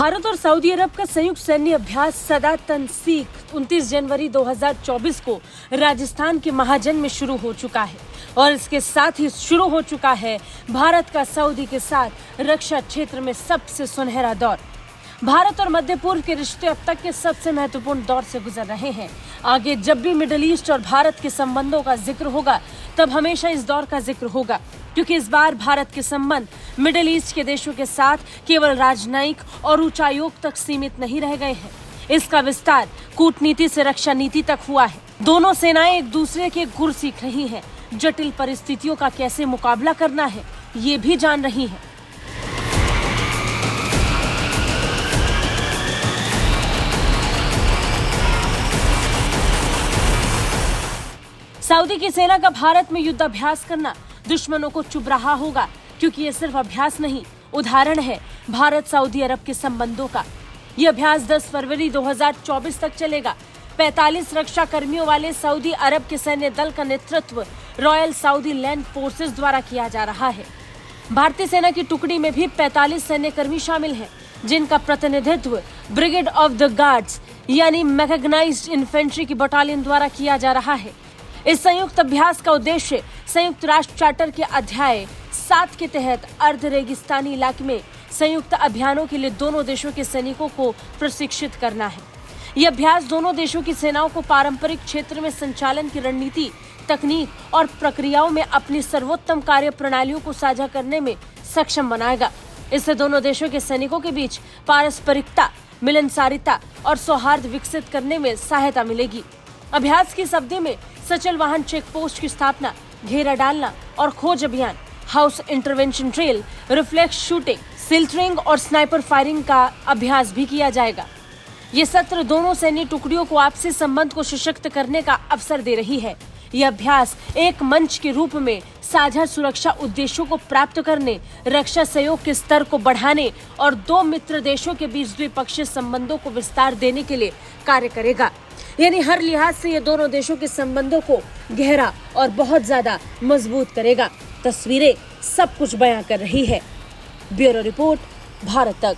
भारत और सऊदी अरब का संयुक्त सैन्य अभ्यास सदा तनसीक 29 जनवरी 2024 को राजस्थान के महाजन में शुरू हो चुका है और इसके साथ ही शुरू हो चुका है भारत का सऊदी के साथ रक्षा क्षेत्र में सबसे सुनहरा दौर। भारत और मध्य पूर्व के रिश्ते अब तक के सबसे महत्वपूर्ण दौर से गुजर रहे हैं। आगे जब भी मिडिल ईस्ट और भारत के संबंधों का जिक्र होगा तब हमेशा इस दौर का जिक्र होगा, क्योंकि इस बार भारत के संबंध मिडिल ईस्ट के देशों के साथ केवल राजनयिक और उच्चायोग तक सीमित नहीं रह गए हैं। इसका विस्तार कूटनीति से रक्षा नीति तक हुआ है। दोनों सेनाएं एक दूसरे के गुर सीख रही हैं, जटिल परिस्थितियों का कैसे मुकाबला करना है ये भी जान रही हैं। सऊदी की सेना का भारत में युद्धाभ्यास करना दुश्मनों को चुभ रहा होगा, क्योंकि ये सिर्फ अभ्यास नहीं, उदाहरण है भारत सऊदी अरब के संबंधों का। यह अभ्यास 10 फरवरी 2024 तक चलेगा। 45 रक्षा कर्मियों वाले सऊदी अरब के सैन्य दल का नेतृत्व रॉयल सऊदी लैंड फोर्सेस द्वारा किया जा रहा है। भारतीय सेना की टुकड़ी में भी 45 सैन्य कर्मी शामिल हैं, जिनका प्रतिनिधित्व ब्रिगेड ऑफ द गार्ड्स यानी मैकेनाइज्ड इन्फेंट्री की बटालियन द्वारा किया जा रहा है। इस संयुक्त अभ्यास का उद्देश्य संयुक्त राष्ट्र चार्टर के अध्याय 7 के तहत अर्ध रेगिस्तानी इलाके में संयुक्त अभियानों के लिए दोनों देशों के सैनिकों को प्रशिक्षित करना है। यह अभ्यास दोनों देशों की सेनाओं को पारंपरिक क्षेत्र में संचालन की रणनीति, तकनीक और प्रक्रियाओं में अपनी सर्वोत्तम कार्य प्रणालियों को साझा करने में सक्षम बनाएगा। इससे दोनों देशों के सैनिकों के बीच पारस्परिकता, मिलनसारिता और सौहार्द विकसित करने में सहायता मिलेगी। अभ्यास की इस अवधि में सचल वाहन चेक पोस्ट की स्थापना, घेरा डालना और खोज अभियान, house intervention drill, reflex shooting, सिल्टरिंग और स्नाइपर फायरिंग का अभ्यास भी किया जाएगा। ये सत्र दोनों सैन्य टुकड़ियों को आपसी संबंध को सशक्त करने का अवसर दे रही है। यह अभ्यास एक मंच के रूप में साझा सुरक्षा उद्देश्यों को प्राप्त करने, रक्षा सहयोग के स्तर को बढ़ाने और दो मित्र देशों के बीच द्विपक्षीय संबंधों को विस्तार देने के लिए कार्य करेगा। यानी हर लिहाज से ये दोनों देशों के संबंधों को गहरा और बहुत ज्यादा मजबूत करेगा। तस्वीरें सब कुछ बयां कर रही है। ब्यूरो रिपोर्ट, भारत तक।